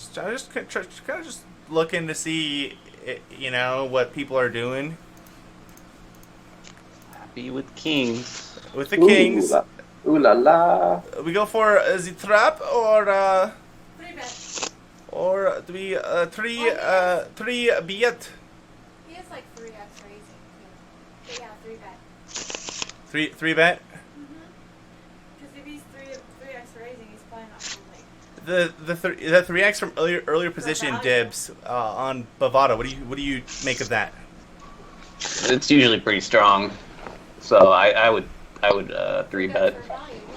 just kind of just looking to see, what people are doing Happy with kings. with the kings. Ooh la la. We go for the trap Three bet. or do we three bet He has like 3x raising too. But yeah, three bet. three bet. Because if he's 3x raising, he's probably not folding. The 3x from earlier position value. dibs on Bovada. What do you make of that? It's usually pretty strong, so I would three Go bet. for value, yeah.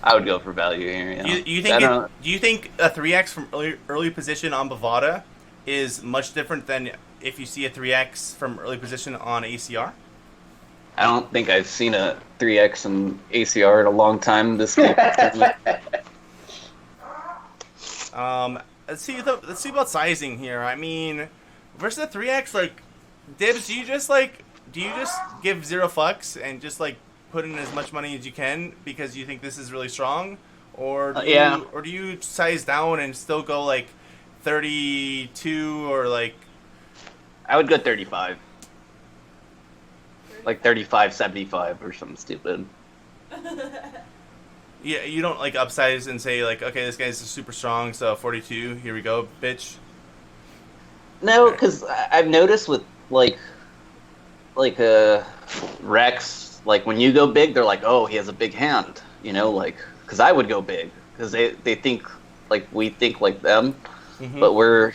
I would go for value here. Yeah. Do you think a 3x from early position on Bovada is much different than if you see a 3x from early position on ACR? I don't think I've seen a 3x in ACR in a long time. This game. Let's see about sizing here. I mean, versus a 3x, like dibs, do you just give zero fucks and just like put in as much money as you can because you think this is really strong, or do you size down and still go like 32 or like? I would go 35. Like 35.75 or something stupid. Yeah, you don't like upsize and say like, okay, this guy's super strong, so 42. Here we go, bitch. No, because I've noticed with like Rex, like when you go big, they're like, oh, he has a big hand, like because I would go big because they think like we think like them, but we're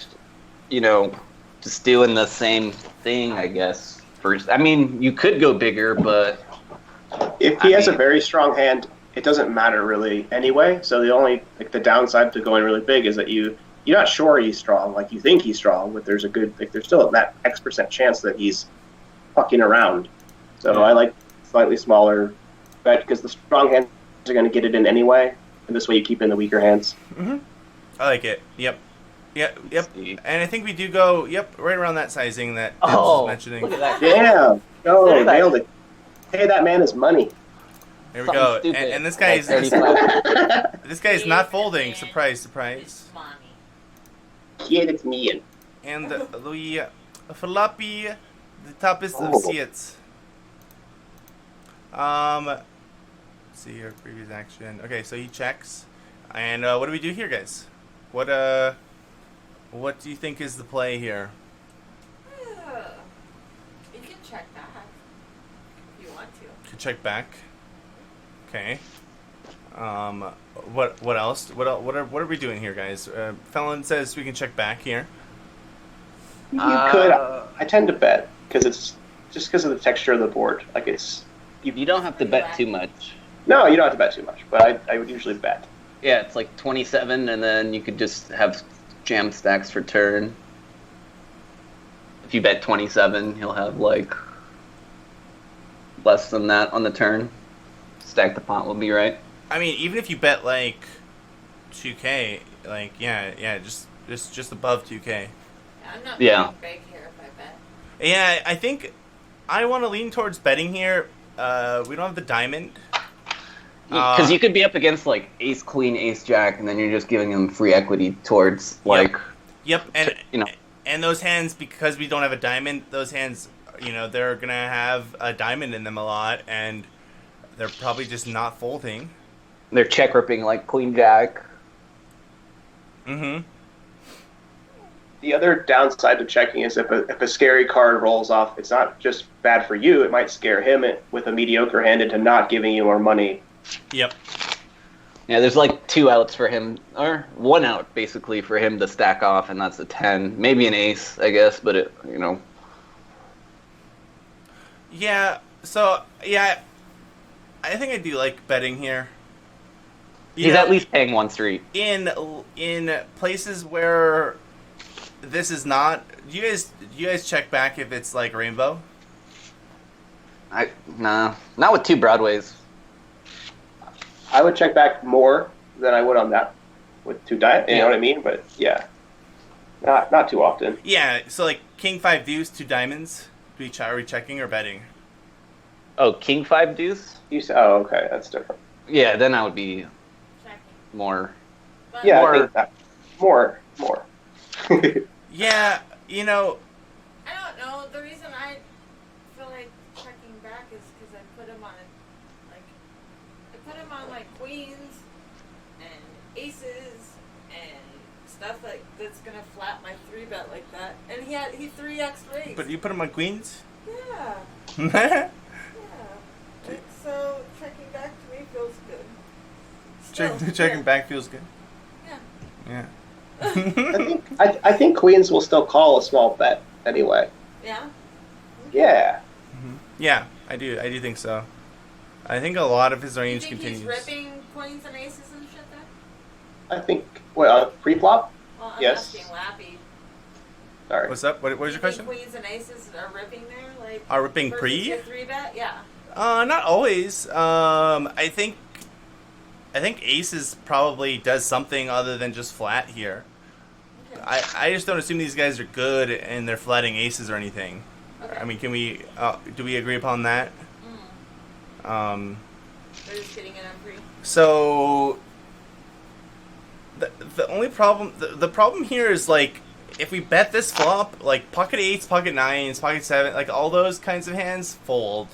just doing the same thing, I guess. First, I mean, you could go bigger, but If he has a very strong hand, it doesn't matter really anyway. So the downside to going really big is that you're not sure he's strong. Like you think he's strong, but there's still that X% chance that he's fucking around. So I like slightly smaller bet because the strong hands are going to get it in anyway, and this way you keep in the weaker hands. I like it. Yep. And I think we do go, right around that sizing that Dibs was mentioning. Look at that. Damn! Oh, nailed it. Pay that man his money. There we go. And this guy is this guy is not folding. Surprise, surprise. Yeah, that's me. And for Lappy, the toughest of seats. Let's see here, previous action. Okay, so he checks. And what do we do here, guys? What do you think is the play here? You can check back if you want to. Could check back. Okay. What else? What are we doing here, guys? Felon says we can check back here. You could. I tend to bet because it's just because of the texture of the board. Like you don't have to bet too much. No, you don't have to bet too much, but I would usually bet. Yeah, it's like 27, and then you could just have jam stacks for turn. If you bet 27, you'll have like less than that on the turn. Stack the pot will be right. I mean, even if you bet like 2K, like just above 2K. Yeah, I'm not Yeah. betting big here if I bet. Yeah, I think I want to lean towards betting here. We don't have the diamond. Because you could be up against like ace queen, ace jack, and then you're just giving them free equity towards like. Yep, and those hands, because we don't have a diamond, those hands, they're gonna have a diamond in them a lot, and they're probably just not folding. They're check ripping like queen jack. Mm-hmm. The other downside to checking is if a scary card rolls off, it's not just bad for you. It might scare him with a mediocre hand into not giving you more money. Yep. Yeah, there's like 2 outs for him, or 1 out basically for him to stack off, and that's a 10, maybe an ace, I guess, but Yeah. So I think I do like betting here. He's at least paying 1 street. In places where this is not. Do you guys check back if it's like rainbow? Nah, not with 2 broadways. I would check back more than I would on that with 2 diamonds. You know what I mean? But yeah, not too often. Yeah. So like king 5 deuce, 2 diamonds. Are we checking or betting? Oh, king 5 deuce? Oh, okay, that's different. Yeah, then I would be Checking. more. But Yeah, Or- I think that. More. Yeah, you know, I don't know. The reason I feel like checking back is because I put him on like queens and aces and stuff that's gonna flat my 3-bet like that. And he 3x raised. but you put him on queens? Yeah. Yeah. Yeah. So checking back to me feels good. Checking back feels good. Yeah. Yeah. I think queens will still call a small bet anyway. Yeah. Yeah. Yeah, I do think so. I think a lot of his You range think continues. he's ripping queens and aces and shit there? I think. Pre-flop? Well, I'm Yes. asking Lappy. Sorry. What's up? What was your Do you question? think queens and aces are ripping there? Like Are ripping versus pre? your 3-bet? Yeah. Not always. I think aces probably does something other than just flat here. Okay. I just don't assume these guys are good and they're flatting aces or anything. Okay. I mean, can we? Do we agree upon that? They're just getting it on free. So the only problem, the problem here is like if we bet this flop, like pocket eights, pocket nines, pocket seven, like all those kinds of hands fold.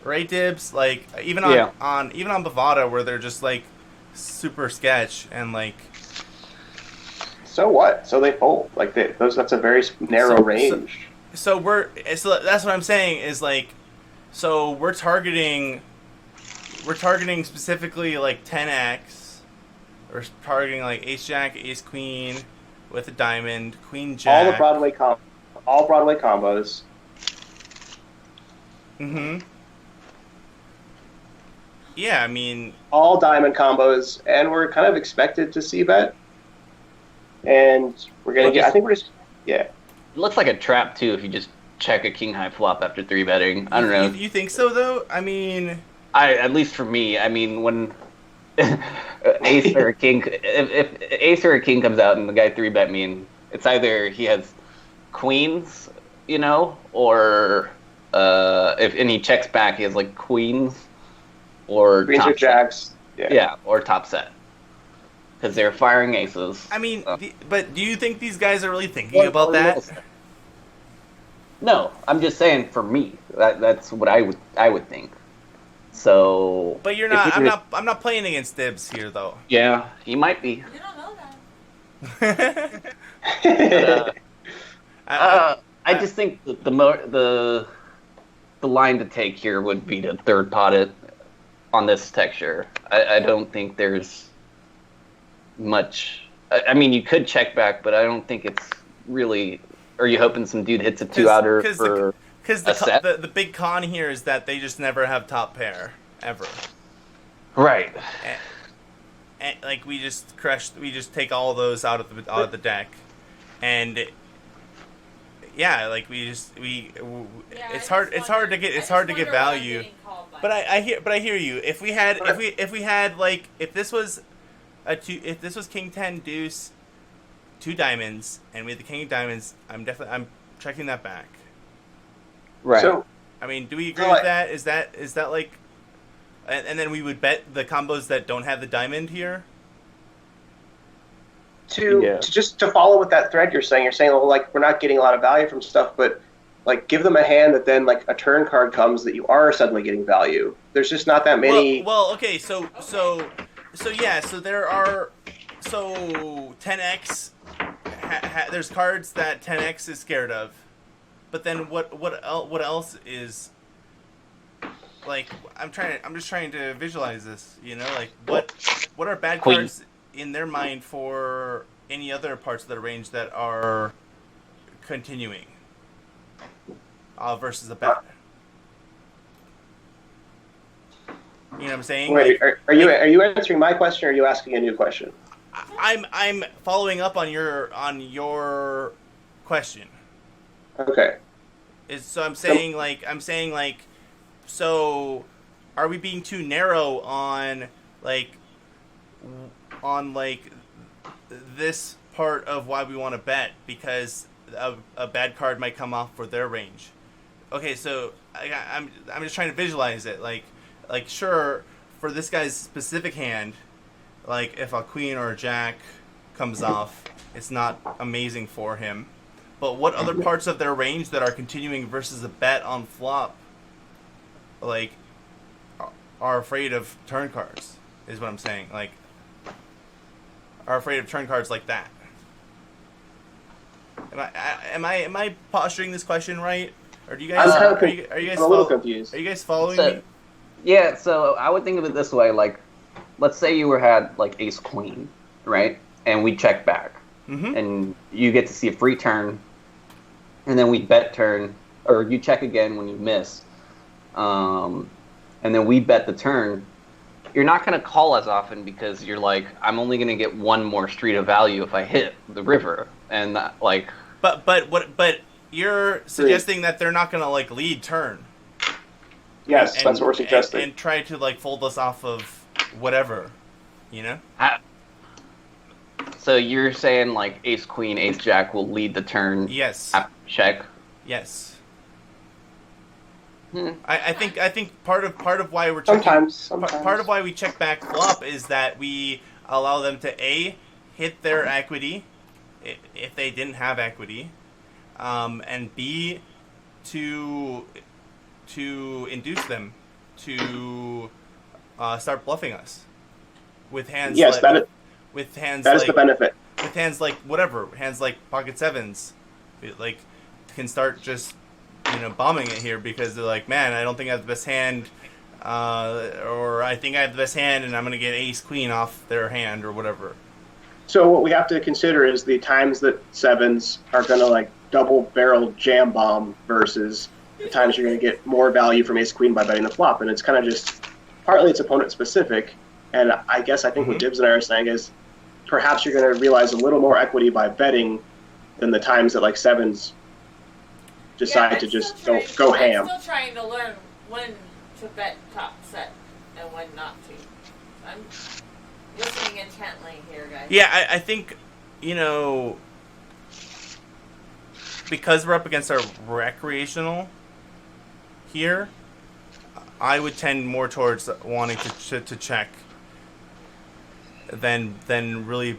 Right, Dibs? Like even on even on Bovada where they're just like super sketch and like. So what? So they fold. Like that's a very narrow range. So that's what I'm saying is like, so we're targeting specifically like 10x. We're targeting like ace jack, ace queen with a diamond, queen jack. All Broadway combos. Mm-hmm. Yeah, I mean, all diamond combos, and we're kind of expected to see bet. And we're gonna get. I think we're just. Yeah. It looks like a trap too if you just check a king high flop after 3-betting. I don't know. You think so though? I mean, at least for me. I mean, when ace or a king, if ace or a king comes out and the guy 3-bet me, and it's either he has queens, or if he checks back, he has like queens or queens or jacks. Yeah, or top set. Because they're firing aces. I mean, but do you think these guys are really thinking about that? No, I'm just saying for me, that's what I would think. So. But you're not. I'm not playing against Dibs here, though. Yeah, he might be. You don't know that. I just think the line to take here would be to third pot it on this texture. I don't think there's much. I mean, you could check back, but I don't think it's really. Are you hoping some dude hits a 2-outer for a set? The big con here is that they just never have top pair ever. Right. And like we just take all those out of the deck, and like it's hard to get value. But I hear you. If this was King 10 deuce, 2 diamonds, and we had the king of diamonds, I'm checking that back. Right. So, I mean, do we agree with that? Is that like, and then we would bet the combos that don't have the diamond here? To follow with that thread you're saying, well, like, we're not getting a lot of value from stuff, but like give them a hand that then like a turn card comes that you are suddenly getting value. There's just not that many. Well, okay, so there are 10x. There's cards that 10x is scared of, but then what else is like? I'm just trying to visualize this. Like what are bad cards in their mind for any other parts of the range that are continuing versus a bet. You know what I'm saying? Wait, are you answering my question, or are you asking a new question? I'm following up on your question. Okay. I'm saying so are we being too narrow on this part of why we want to bet because a bad card might come off for their range? Okay, so I'm just trying to visualize it. Like sure, for this guy's specific hand, like if a queen or a jack comes off, it's not amazing for him. But what other parts of their range that are continuing versus a bet on flop, like, are afraid of turn cards, is what I'm saying. Like, are afraid of turn cards like that. Am I posturing this question right? Or do you guys I'm a little confused. Are you guys following So, me? yeah, so I would think of it this way, like, let's say you had like ace queen, right? And we check back. Mm-hmm. And you get to see a free turn, and then we bet turn, or you check again when you miss. And then we bet the turn. You're not going to call as often because you're like, I'm only going to get one more street of value if I hit the river. And like, But you're suggesting that they're not gonna like lead turn. Yes, that's what we're suggesting. And try to like fold us off of whatever, you know? so you're saying like ace queen, ace jack will lead the turn. Yes. After check. Yes. Hmm. I think part of why we're checking, Sometimes. part of why we check back flop is that we allow them to A, hit their equity if they didn't have equity, and B, to induce them to start bluffing us with hands. Yes, that is the benefit. With hands like whatever, hands like pocket sevens, like can start just bombing it here because they're like, man, I don't think I have the best hand, or I think I have the best hand and I'm gonna get ace queen off their hand or whatever. So what we have to consider is the times that sevens are going to like double barrel jam bomb versus the times you're going to get more value from ace queen by betting the flop, and it's kind of just partly it's opponent specific, and I think what Dibs and I are saying is perhaps you're going to realize a little more equity by betting than the times that like sevens decide to just go ham. I'm still trying to learn when to bet top set and when not to. I'm listening intently here, guys. Yeah, I think, because we're up against our recreational here, I would tend more towards wanting to check than really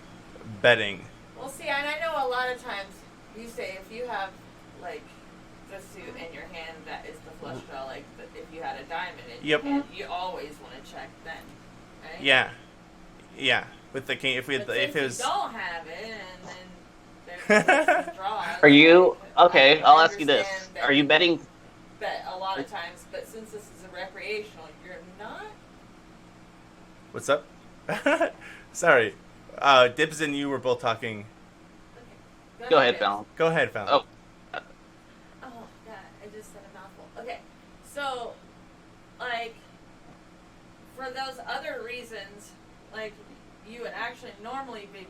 betting. Well, see, and I know a lot of times you say if you have, like, the suit in your hand that is the flush draw, like, if you had a diamond in your hand, you always want to check then, right? Yeah, with the king, if it was. You don't have it, and then there's draws. Are you okay? I'll ask you this: are you betting? Bet a lot of times, but since this is a recreational, you're not. What's up? Sorry, Dibs and you were both talking. Okay. Go ahead, Fallon. Go ahead, Fallon. Oh. Oh God, I just said a mouthful. Okay, so like for those other reasons, like you would actually normally be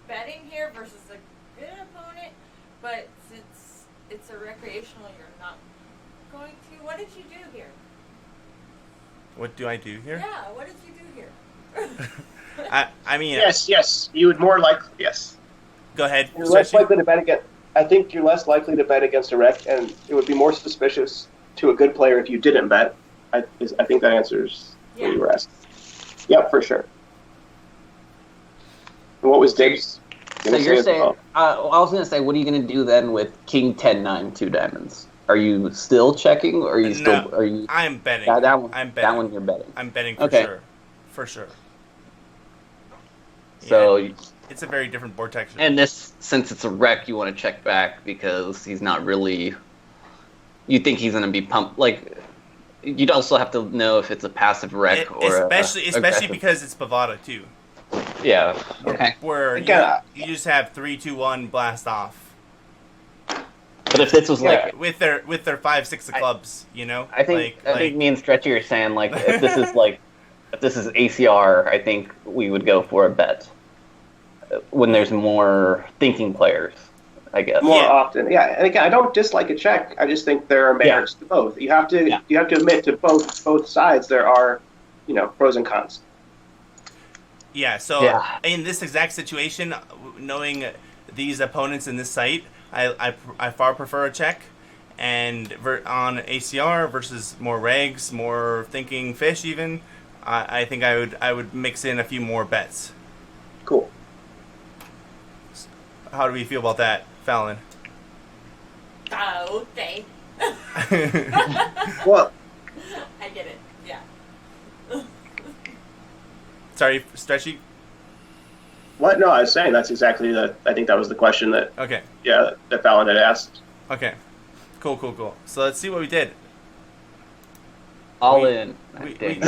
betting here versus a good opponent, but since it's a recreational, you're not going to. What did you do here? What do I do here? Yeah, what did you do here? I mean. Yes, you would more likely. Yes. Go ahead. You're less likely to bet against. I think you're less likely to bet against a rec, and it would be more suspicious to a good player if you didn't bet. I think that answers what you were asking. Yep, for sure. And what was Dave's? So you're saying, I was going to say, what are you going to do then with King 10-9, 2 diamonds? Are you still checking, or are you still? No, are you? I'm betting. That one. I'm betting. That one you're betting. I'm betting for sure. For sure. So yeah, it's a very different board texture. And this, since it's a wreck, you want to check back because he's not really. You think he's going to be pumped? Like, you'd also have to know if it's a passive wreck or especially because it's Bovada too. Yeah. Okay. Where you just have 3, 2, 1 blast off. But if this was like with their 5, 6 of clubs, I think me and Stretchy are saying like if this is like if this is ACR, I think we would go for a bet when there's more thinking players, I guess. More often, yeah. And again, I don't dislike a check. I just think there are merits to both. You have to admit to both sides there are, pros and cons. Yeah. So in this exact situation, knowing these opponents in this site, I far prefer a check, and on ACR versus more regs, more thinking fish even, I think I would mix in a few more bets. Cool. How do we feel about that, Fallon? Okay. Well, I get it. Yeah. Sorry, Stretchy? what? No, I was saying that's exactly the. I think that was the question that Okay. that Fallon had asked. Okay. Cool. So let's see what we did. All We- in. we- Dang.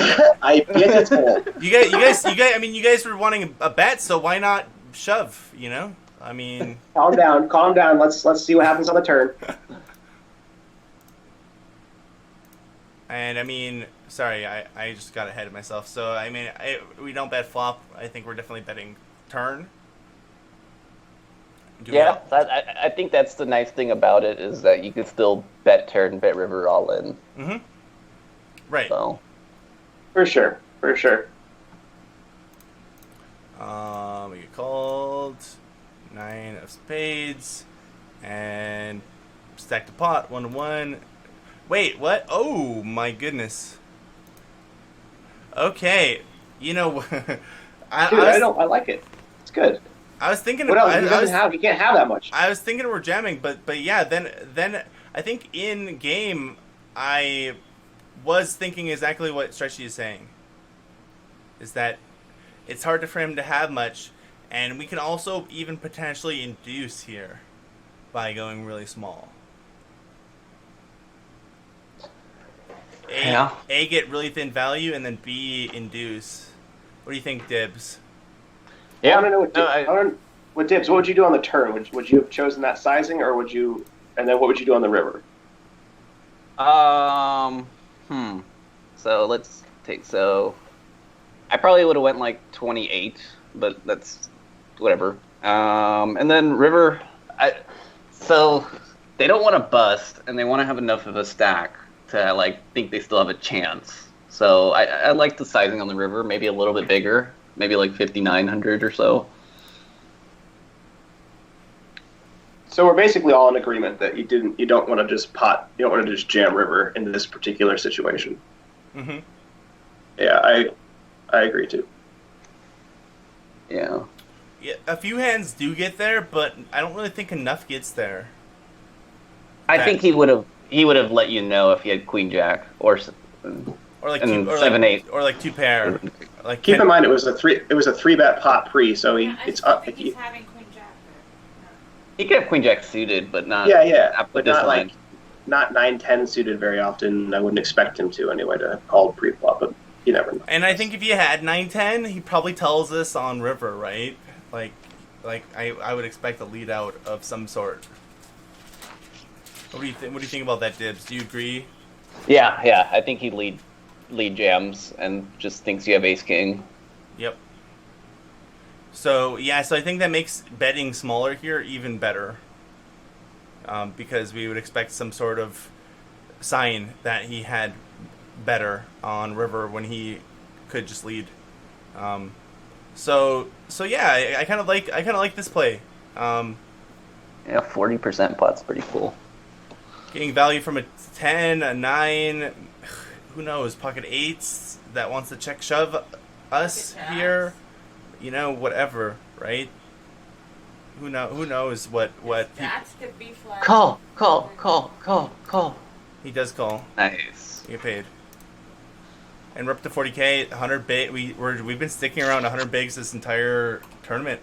I get it's full. You guys. I mean, you guys were wanting a bet, so why not shove? You know. I mean, Calm down. Let's see what happens on the turn. and I mean, sorry, I just got ahead of myself. So I mean, we don't bet flop. I think we're definitely betting turn. Do we- Yeah, I think that's the nice thing about it is that you could still bet turn, bet river all in. Mhm. Right. So For sure. We get called. 9 of spades, and stack the pot 1-1. Wait, what? Oh my goodness. Okay, you know, I like it. It's good. I was thinking. What else? He can't have that much. I was thinking we're jamming, but yeah. Then I think in game I was thinking exactly what Stretchy is saying. Is that it's hard for him to have much, and we can also even potentially induce here by going really small. A, get really thin value, and then B, induce. What do you think, Dibs? I want to know what Dibs. What would you do on the turn? Would you have chosen that sizing, or would you? And then what would you do on the river? So let's take I probably would have went like 28, but that's whatever. And then river. So they don't want to bust, and they want to have enough of a stack to like think they still have a chance. So I like the sizing on the river, maybe a little bit bigger, maybe like 5,900 or so. So we're basically all in agreement that you don't want to just jam river in this particular situation. Mm-hmm. Yeah, I agree too. Yeah. Yeah, a few hands do get there, but I don't really think enough gets there. I think he would have let you know if he had queen jack or like and two, or 7-8 or like two pair. Like Keep in mind it was a 3-bet pot pre, so I it's still up. think he's having Queen Jack. he could have queen jack suited, but not But with this not line. not 9-10 suited very often. I wouldn't expect him to anyway to call pre-flop, but you never know. And I think if he had 9-10, he probably tells us on river, right? Like I would expect a lead out of some sort. What do you think? What do you think about that, Dibs? Do you agree? Yeah. I think he'd lead jams and just thinks you have ace king. Yep. So I think that makes betting smaller here even better, because we would expect some sort of sign that he had better on river when he could just lead. So I kind of like this play. Yeah, 40% pot's pretty cool. Getting value from a 10, a 9, who knows, pocket 8s that wants to check shove us here. You know, whatever, right? Who knows what Jacks could be flat. Call. he does call. Nice. You get paid. And we're up to 40K, 100 big. We've been sticking around 100 bigs this entire tournament.